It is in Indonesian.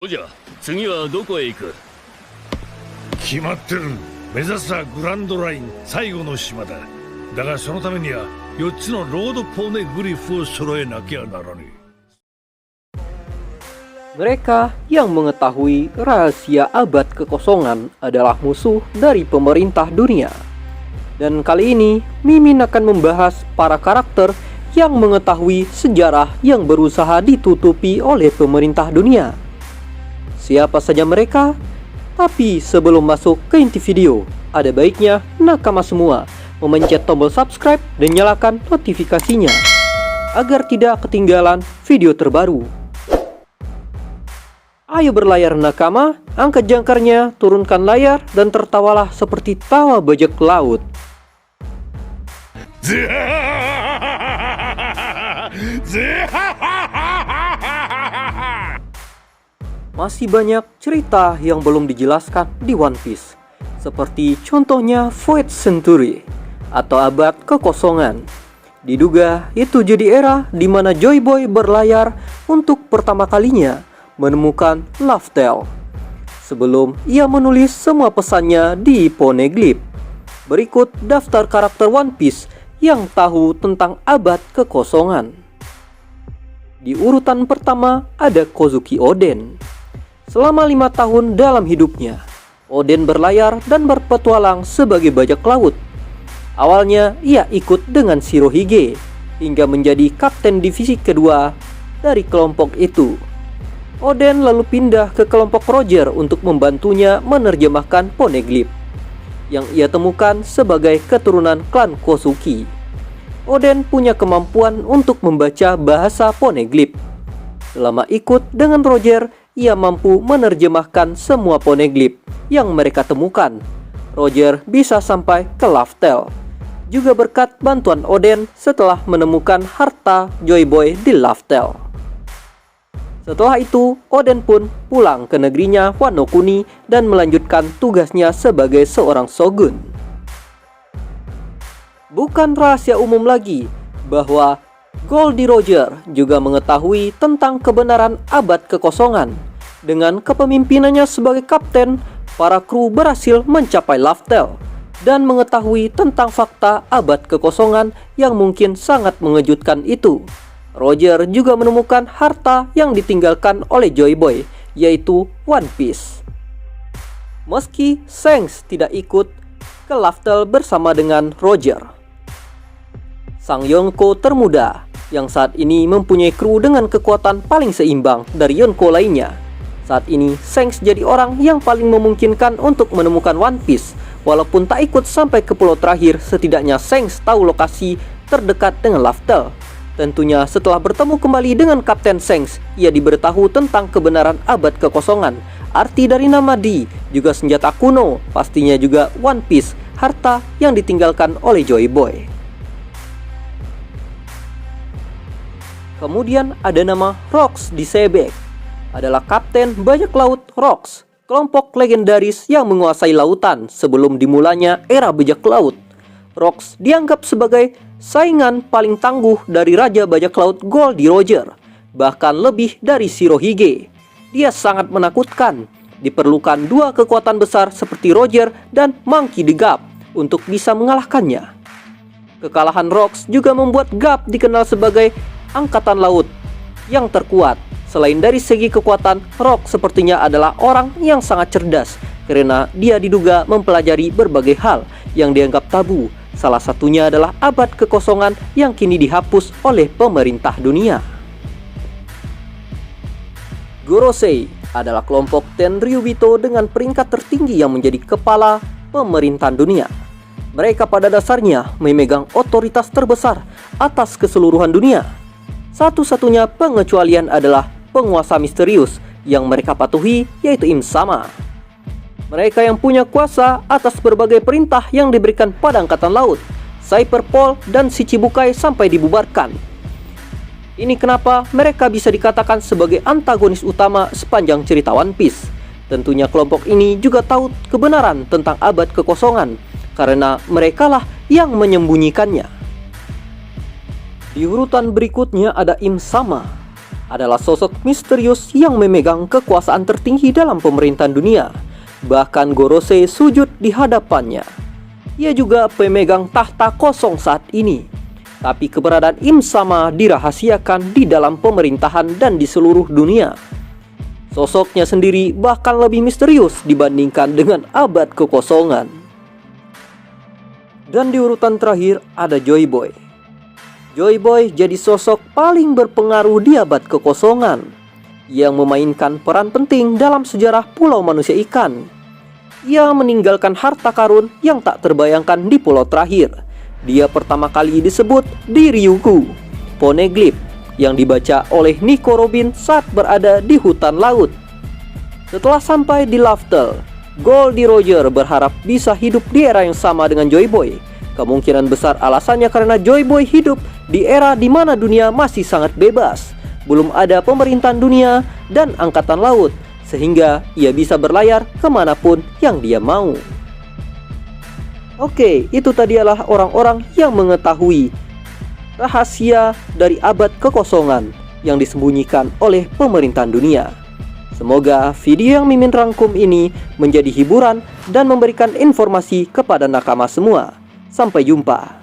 おじゃ、次はどこへ行く？決まってる。目指すはグランドライン最後の島だ。だがそのためには4つのロードポーネグリフを揃えなきゃならねえ。 Mereka yang mengetahui rahasia abad kekosongan adalah musuh dari pemerintah dunia. Dan kali ini, Mimin akan membahas para karakter yang mengetahui sejarah yang berusaha ditutupi oleh pemerintah dunia. Siapa saja mereka? Tapi sebelum masuk ke inti video, ada baiknya nakama semua memencet tombol subscribe dan nyalakan notifikasinya agar tidak ketinggalan video terbaru. Ayo berlayar nakama, angkat jangkarnya, turunkan layar, dan tertawalah seperti tawa bajak laut. Masih banyak cerita yang belum dijelaskan di One Piece, seperti contohnya Void Century atau abad kekosongan. Diduga itu jadi era di mana Joy Boy berlayar untuk pertama kalinya menemukan Laftel sebelum ia menulis semua pesannya di Poneglyph. Berikut daftar karakter One Piece yang tahu tentang abad kekosongan. Di urutan pertama ada Kozuki Oden. Selama 5 tahun dalam hidupnya, Oden berlayar dan berpetualang sebagai bajak laut. Awalnya ia ikut dengan Shirohige hingga menjadi kapten divisi kedua dari kelompok itu. Oden lalu pindah ke kelompok Roger untuk membantunya menerjemahkan Poneglyph yang ia temukan sebagai keturunan klan Kozuki. Oden punya kemampuan untuk membaca bahasa Poneglyph. Selama ikut dengan Roger, ia mampu menerjemahkan semua Poneglyph yang mereka temukan. Roger bisa sampai ke Laftel, juga berkat bantuan Oden setelah menemukan harta Joy Boy di Laftel. Setelah itu, Oden pun pulang ke negerinya Wano Kuni dan melanjutkan tugasnya sebagai seorang shogun. Bukan rahasia umum lagi bahwa Goldie Roger juga mengetahui tentang kebenaran abad kekosongan. Dengan kepemimpinannya sebagai kapten, para kru berhasil mencapai Laftel dan mengetahui tentang fakta abad kekosongan yang mungkin sangat mengejutkan itu. Roger juga menemukan harta yang ditinggalkan oleh Joy Boy, yaitu One Piece. Meski Shanks tidak ikut ke Laftel bersama dengan Roger, sang Yonko termuda yang saat ini mempunyai kru dengan kekuatan paling seimbang dari Yonko lainnya. Saat ini Shanks jadi orang yang paling memungkinkan untuk menemukan One Piece. Walaupun tak ikut sampai ke pulau terakhir, setidaknya Shanks tahu lokasi terdekat dengan Laftel. Tentunya setelah bertemu kembali dengan Kapten Shanks, ia diberitahu tentang kebenaran abad kekosongan. Arti dari nama D, juga senjata kuno, pastinya juga One Piece, harta yang ditinggalkan oleh Joy Boy. Kemudian ada nama Rox di Sebek. Adalah kapten bajak laut Rox, kelompok legendaris yang menguasai lautan sebelum dimulainya era bajak laut. Rox dianggap sebagai saingan paling tangguh dari raja bajak laut Goldie Roger, bahkan lebih dari Shirohige. Dia sangat menakutkan. Diperlukan 2 kekuatan besar seperti Roger dan Monkey D. Garp untuk bisa mengalahkannya. Kekalahan Rox juga membuat Garp dikenal sebagai angkatan laut yang terkuat. Selain dari segi kekuatan, Rox sepertinya adalah orang yang sangat cerdas karena dia diduga mempelajari berbagai hal yang dianggap tabu. Salah satunya adalah abad kekosongan yang kini dihapus oleh pemerintah dunia. Gorosei adalah kelompok Tenryubito dengan peringkat tertinggi yang menjadi kepala pemerintahan dunia. Mereka pada dasarnya memegang otoritas terbesar atas keseluruhan dunia. Satu-satunya pengecualian adalah penguasa misterius yang mereka patuhi, yaitu Im Sama. Mereka yang punya kuasa atas berbagai perintah yang diberikan pada angkatan laut, Cyberpol dan Shichibukai sampai dibubarkan. Ini kenapa mereka bisa dikatakan sebagai antagonis utama sepanjang cerita One Piece. Tentunya kelompok ini juga tahu kebenaran tentang abad kekosongan, karena merekalah yang menyembunyikannya. Di urutan berikutnya ada Im Sama, adalah sosok misterius yang memegang kekuasaan tertinggi dalam pemerintahan dunia. Bahkan Gorosei sujud di hadapannya. Ia juga pemegang tahta kosong saat ini. Tapi keberadaan Im Sama dirahasiakan di dalam pemerintahan dan di seluruh dunia. Sosoknya sendiri bahkan lebih misterius dibandingkan dengan abad kekosongan. Dan di urutan terakhir ada Joy Boy. Joy Boy jadi sosok paling berpengaruh di abad kekosongan, yang memainkan peran penting dalam sejarah Pulau Manusia Ikan. Ia meninggalkan harta karun yang tak terbayangkan di pulau terakhir. Dia pertama kali disebut di Ryukyu Poneglyph, yang dibaca oleh Nico Robin saat berada di hutan laut. Setelah sampai di Laftel, Goldie Roger berharap bisa hidup di era yang sama dengan Joy Boy. Kemungkinan besar alasannya karena Joy Boy hidup di era di mana dunia masih sangat bebas. Belum ada pemerintahan dunia dan angkatan laut, sehingga ia bisa berlayar kemanapun yang dia mau. Oke, itu tadi adalah orang-orang yang mengetahui rahasia dari abad kekosongan yang disembunyikan oleh pemerintahan dunia. Semoga video yang Mimin rangkum ini menjadi hiburan dan memberikan informasi kepada nakama semua. Sampai jumpa.